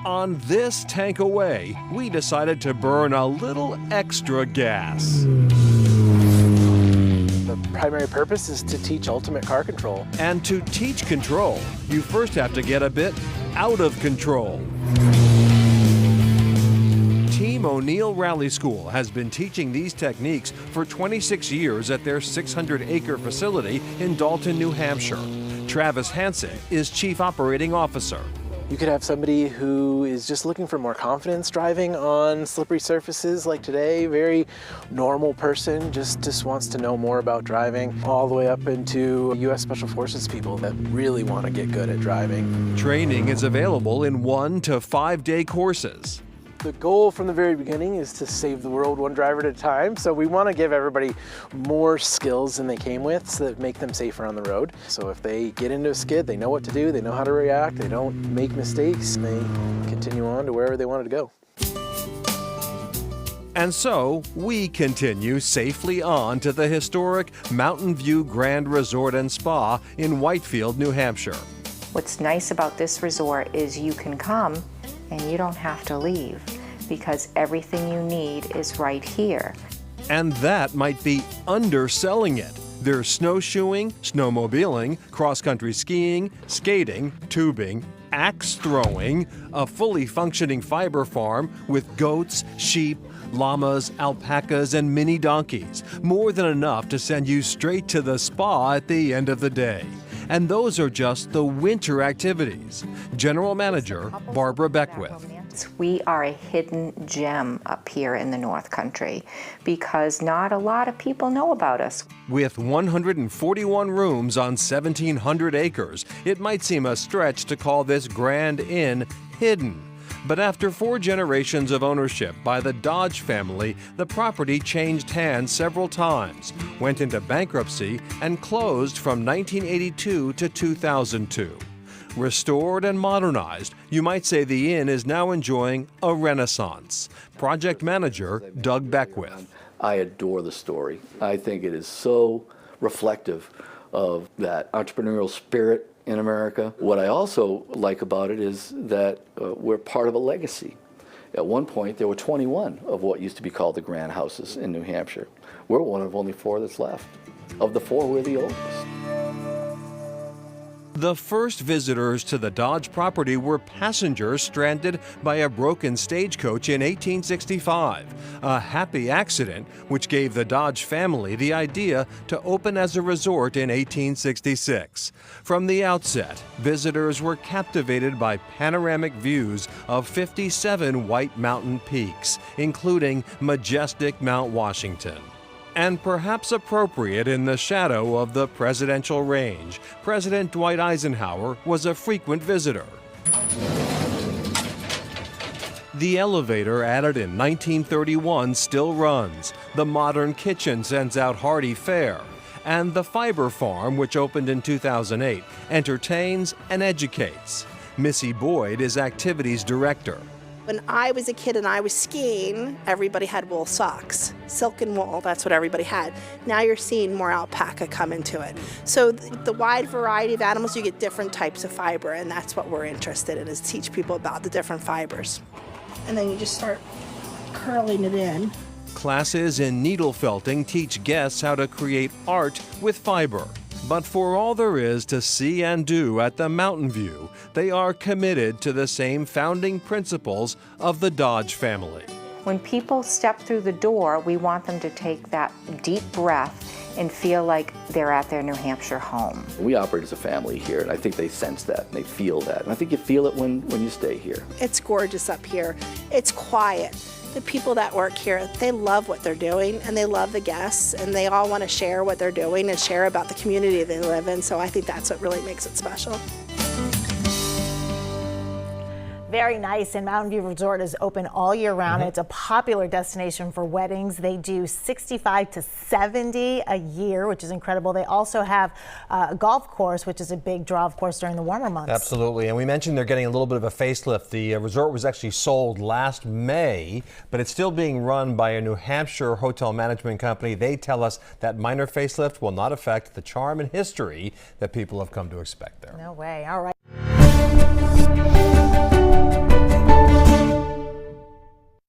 On this tank away, we decided to burn a little extra gas. The primary purpose is to teach ultimate car control. And to teach control, you first have to get a bit out of control. Team O'Neill Rally School has been teaching these techniques for 26 years at their 600-acre facility in Dalton, New Hampshire. Travis Hansen is Chief Operating Officer. You could have somebody who is just looking for more confidence driving on slippery surfaces like today, very normal person, just wants to know more about driving, all the way up into U.S. Special Forces people that really want to get good at driving. Training is available in 1 to 5 day courses. The goal from the very beginning is to save the world one driver at a time. So we want to give everybody more skills than they came with so that make them safer on the road. So if they get into a skid, they know what to do, they know how to react, they don't make mistakes, and they continue on to wherever they wanted to go. And so we continue safely on to the historic Mountain View Grand Resort and Spa in Whitefield, New Hampshire. What's nice about this resort is you can come and you don't have to leave because everything you need is right here. And that might be underselling it. There's snowshoeing, snowmobiling, cross-country skiing, skating, tubing, axe throwing, a fully functioning fiber farm with goats, sheep, llamas, alpacas, and mini donkeys. More than enough to send you straight to the spa at the end of the day. And those are just the winter activities. General Manager Barbara Beckwith. We are a hidden gem up here in the North Country because not a lot of people know about us. With 141 rooms on 1,700 acres, it might seem a stretch to call this Grand Inn hidden. But after 4 generations of ownership by the Dodge family, the property changed hands several times, went into bankruptcy, and closed from 1982 to 2002. Restored and modernized, you might say the inn is now enjoying a renaissance. Project manager Doug Beckwith. I adore the story. I think it is so reflective of that entrepreneurial spirit in America. What I also like about it is that we're part of a legacy. At one point, there were 21 of what used to be called the Grand Houses in New Hampshire. We're one of only 4 that's left. Of the 4, we're the oldest. The first visitors to the Dodge property were passengers stranded by a broken stagecoach in 1865, a happy accident which gave the Dodge family the idea to open as a resort in 1866. From the outset, visitors were captivated by panoramic views of 57 White Mountain peaks, including majestic Mount Washington. And perhaps appropriate in the shadow of the presidential range, President Dwight Eisenhower was a frequent visitor. The elevator added in 1931 still runs, the modern kitchen sends out hearty fare, and the fiber farm, which opened in 2008, entertains and educates. Missy Boyd is activities director. When I was a kid and I was skiing, everybody had wool socks. Silk and wool, that's what everybody had. Now you're seeing more alpaca come into it. So the wide variety of animals, you get different types of fiber, and that's what we're interested in, is teach people about the different fibers. And then you just start curling it in. Classes in needle felting teach guests how to create art with fiber. But for all there is to see and do at the Mountain View, they are committed to the same founding principles of the Dodge family. When people step through the door, we want them to take that deep breath and feel like they're at their New Hampshire home. We operate as a family here, and I think they sense that, and they feel that. And I think you feel it when you stay here. It's gorgeous up here. It's quiet. The people that work here, they love what they're doing, and they love the guests, and they all want to share what they're doing and share about the community they live in, so I think that's what really makes it special. Very nice, and Mountain View Resort is open all year round. It's a popular destination for weddings. They do 65 to 70 a year, which is incredible. They also have a golf course, which is a big draw, of course, during the warmer months. Absolutely, and we mentioned they're getting a little bit of a facelift. The resort was actually sold last May, but it's still being run by a New Hampshire hotel management company. They tell us that minor facelift will not affect the charm and history that people have come to expect there. No way. All right.